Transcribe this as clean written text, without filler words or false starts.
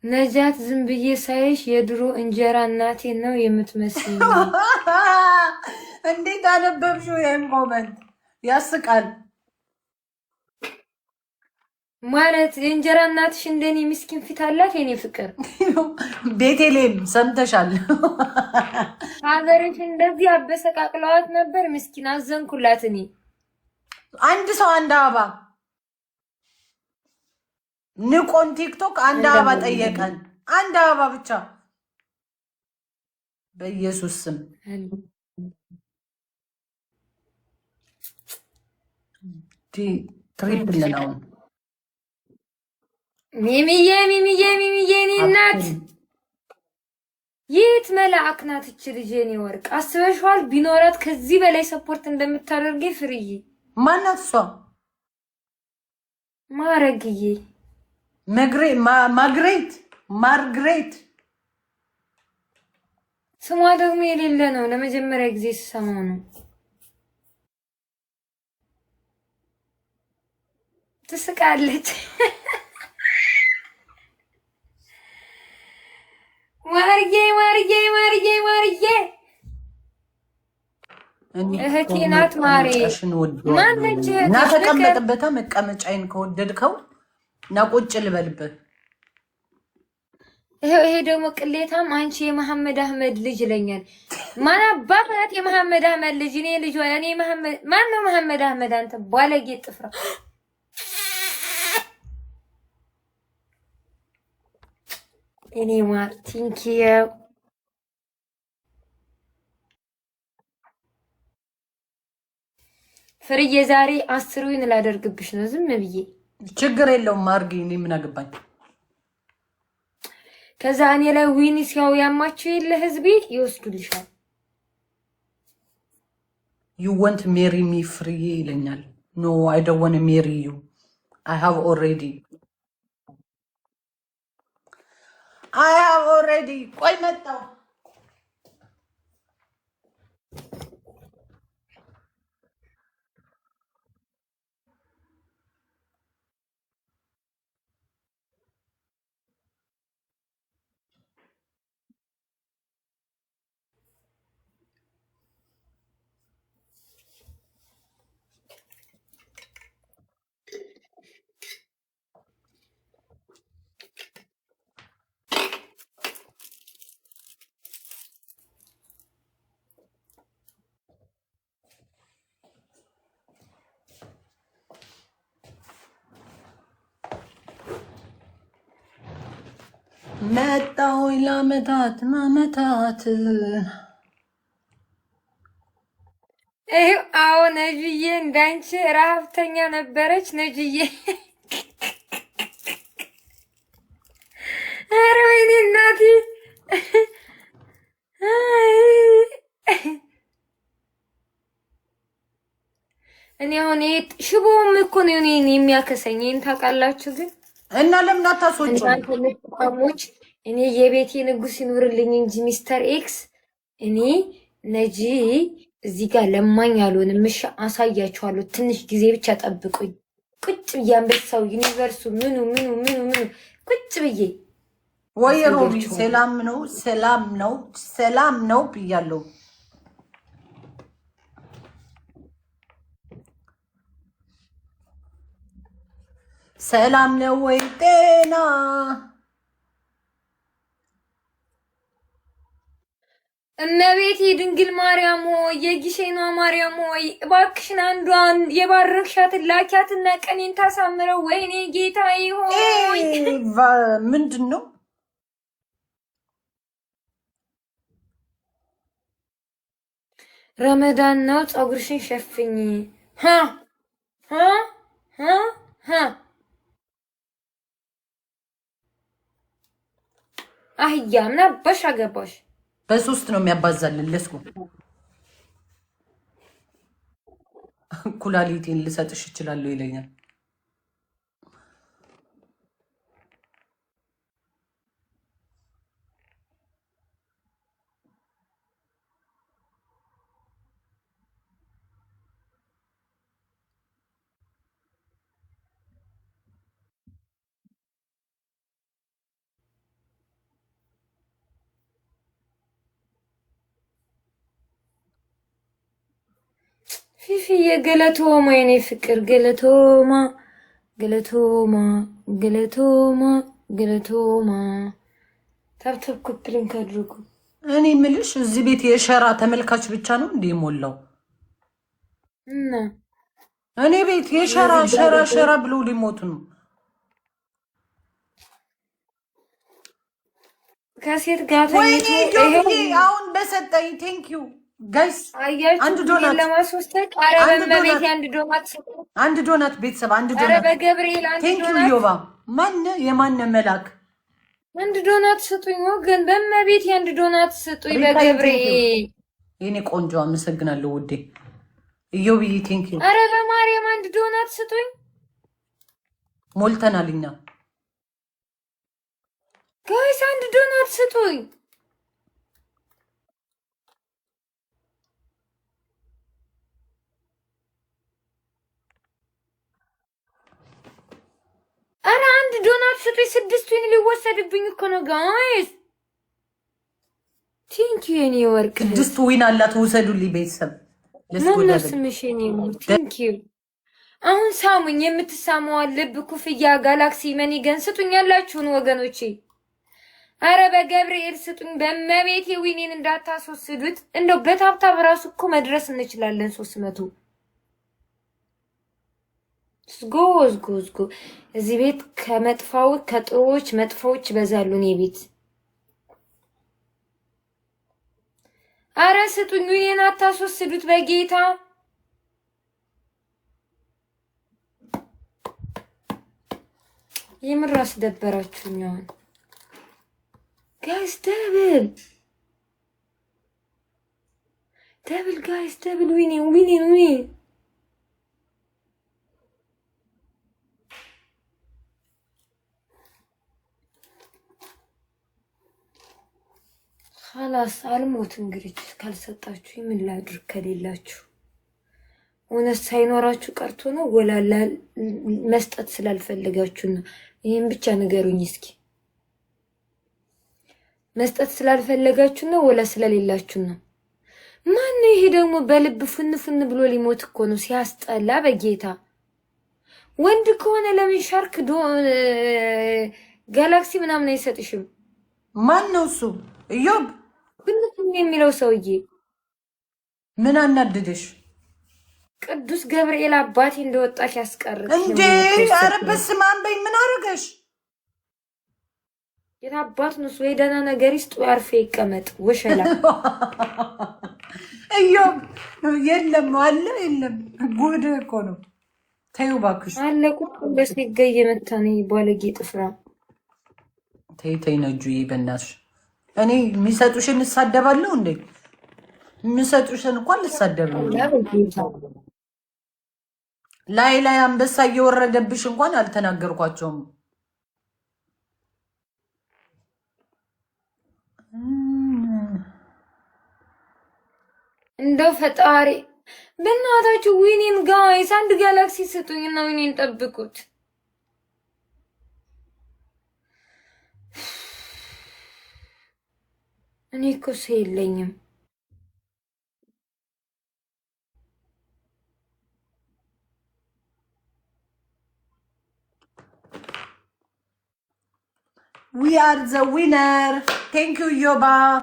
ነጃት ዝም ብዬ ሳይሽ የድሮ እንጀራ እናቴ ነው የምትመስኝ። እንዴት አነበብሽው? ይሄን ኮመንት ያስቃል። ማለት የእንጀራ እናትሽ እንደኔ ምስኪን ፊት አላት የኔ ፍቅር። ቤቴሌም ሰምተሻል? ሀገርሽ እንደዚህ አበሰቃቅለዋት ነበር። ምስኪን አዘንኩላት እኔ። አንድ ሰው አንድ አበባ ንቆን ቲክቶክ አንድ አበባ ጠየቀን። አንድ አበባ ብቻ በኢየሱስ ስም ትሪፕል ነው። ሚሚዬ ሚሚዬ ሚሚዬ እኔ እናት የት መልአክ ናት እች ልጅ የኔ ወርቅ። አስበሽዋል? ቢኖራት ከዚህ በላይ ሰፖርት እንደምታደርገኝ ፍርዬ። ማናት እሷ? ማረግዬ ማርግሬት ስሟ ደግሞ የሌለ ነው። ለመጀመሪያ ጊዜ ስሰማው ነው። ትስቃለች። ማርዬ ማርዬ ማርዬ ማርዬ እህቴ ናት። ማሬ ማነች? እና ተቀመጥበታ መቀመጫዬን ከወደድከው እና ቁጭ ልበልበት። ይሄ ደግሞ ቅሌታም አንቺ የመሐመድ አህመድ ልጅ ይለኛል። ማን አባት ናት የመሐመድ አህመድ ልጅ? እኔ ልጅ ወይ እኔ መሐመድ ማን ነው መሐመድ አህመድ? አንተ ባለጌ ጥፍራ። እኔ ማር ቲንኪዩ ፍርዬ። ዛሬ 10 ዊን ላደርግብሽ ነው ዝም ብዬ። ችግር የለውም አርጊ። እኔ ምን አገባኝ? ከዛ እኔ ላይ ዊን ሲያው ያማችሁ የለ ህዝቤ ይወስዱልሻል። you want marry me free ይለኛል። no I don't want to marry you I have already ቆይ መጣው። መጣሁ ለአመታት ማመታት። አዎ ነጅዬ እንዳንቺ ረሀብተኛ ነበረች ነጅዬ። ኧረ ወይኔ እናቴ። እኔ አሁን ሽቦም እኮ ነው እኔን የሚያከሰኝ። ይሄን ታውቃላችሁ ግን እና ለምን አታስወጪው? እናንተ እኔ የቤቴ ንጉስ ይኑርልኝ እንጂ ሚስተር ኤክስ እኔ ነጂ እዚህ ጋር ለማኝ አልሆንም። እሺ አሳያችኋለሁ። ትንሽ ጊዜ ብቻ ጠብቁኝ። ቁጭ ብዬ አንበሳው ዩኒቨርሱ ምኑ ቁጭ ብዬ ወይ ሮቢ ሰላም ነው ብያለሁ። ሰላም ነው ወይ ጤና? እመቤቴ ድንግል ማርያም ሆይ የጊሼኗ ማርያም ሆይ እባክሽን አንዷን የባረክሻትን ላኪያትና ቀኔን ታሳምረው። ወይኔ ጌታዬ ሆይ ምንድን ነው? ረመዳን ነው። ፀጉርሽን ሸፍኝ። አህያ ምን አባሽ አገባሽ? በሶስት ነው የሚያባዛልን። ለስኩ ኩላሊቴን ልሰጥሽ እችላለሁ ይለኛል። ፊፊ የገለቶማ የኔ ፍቅር ገለቶማ ገለቶማ ገለቶማ ገለቶማ ታብታብ ኮፕሊንግ አድርጉ። እኔ የምልሽ እዚህ ቤት የሸራ ተመልካች ብቻ ነው እንዴ ሞላው? እና እኔ ቤት የሸራ ሸራ ሸራ ብሎ ሊሞቱ ነው። ከሴት ጋር ተኝቶ ይሄ አሁን በሰጠኝ ቴንክ ዩ ጋይስ። አንድ ዶናት ለማስወስተቅ አረበ በቤት አንድ ዶናት ቤተሰብ አንድ ዶናት አረበ ገብርኤል አንድ ዶናት ቴንክ ዩ ዮባ ማን የማን መላክ አንድ ዶናት ስጡኝ ወገን በመቤት አንድ ዶናት ስጡኝ በገብርኤል የኔ ቆንጆ አመሰግናለሁ ውዴ ኢዮብዬ ቴንክ ዩ አረበ ማርያም አንድ ዶናት ስጡኝ ሞልተናልኛ ጋይስ አንድ ዶናት ስጡኝ አረ አንድ ዶናት ስጡኝ ስድስቱን ሊወሰድብኝ እኮ ነው ጋይስ ቲንክ ዩ የኔ ወርቅ ስድስቱ ዊን አላት ውሰዱልኝ ቤተሰብ ለምን ስምሽ የኔ ቲንክ ዩ አሁን ሳሙኝ የምትሳመው ልብ ኩፍያ ጋላክሲ መኒገን ስጡኝ ያላችሁን ወገኖቼ አረ በገብርኤል ስጡኝ በመቤቴ ዊኔን እንዳታስወስዱት እንደው በታብታብ ራሱ እኮ መድረስ እንችላለን 300 ዝጎ እዚህ ቤት ከመጥፋው ከጥሮች መጥፎች በዛሉ ነው ቤት አረ ስጡኝ ዊኔን አታስወስዱት በጌታ የምራስ ደበራችሁኝ አሁን ጋይስ ደብል ጋይስ ደብል ዊኔን خلاص አልሞት እንግዲህ ካልሰጣችሁ ምን ላድርግ ከሌላችሁ እውነት ሳይኖራችሁ ቀርቶ ነው ወላላ መስጠት ስላልፈለጋችሁ ነው ይሄን ብቻ ንገሩኝ እስኪ መስጠት ስላልፈለጋችሁ ነው ወላ ስለሌላችሁ ነው ማን ይሄ ደግሞ በልብ ፍንፍን ብሎ ሊሞት እኮ ነው ሲያስጠላ በጌታ ወንድ ከሆነ ለምን ሻርክ ጋላክሲ ምናምን አይሰጥሽም ማን ነው እሱ ኢዮብ ፍንፍን የሚለው ሰውዬ ምን አናደደሽ ቅዱስ ገብርኤል አባቴ እንደወጣሽ ያስቀርሽ እንዴ ኧረ በስመ አብ በይ ምን አረገሽ የታባት ነው ወይ ደህና ነገር ይስጡ ያርፌ ይቀመጥ ወሸላ ኢዮብ የለም አለ የለም ጉድ እኮ ነው ተይው እባክሽ አለቁ በስገይ የመታኔ ባለጌ ጥፍራ ተይ ነጁዬ በእናትሽ እኔ የሚሰጡሽን እሳደባለሁ እንዴ የሚሰጡሽን እንኳን ልሳደብ ላይ አንበሳ እየወረደብሽ እንኳን አልተናገርኳቸውም እንደው ፈጣሪ በእናታችሁ ዊኔን ጋይስ አንድ ጋላክሲ ስጡኝና ዊኔን ጠብቁት እኔ እኮ ሰው የለኝም We are the winner. Thank you, Yoba.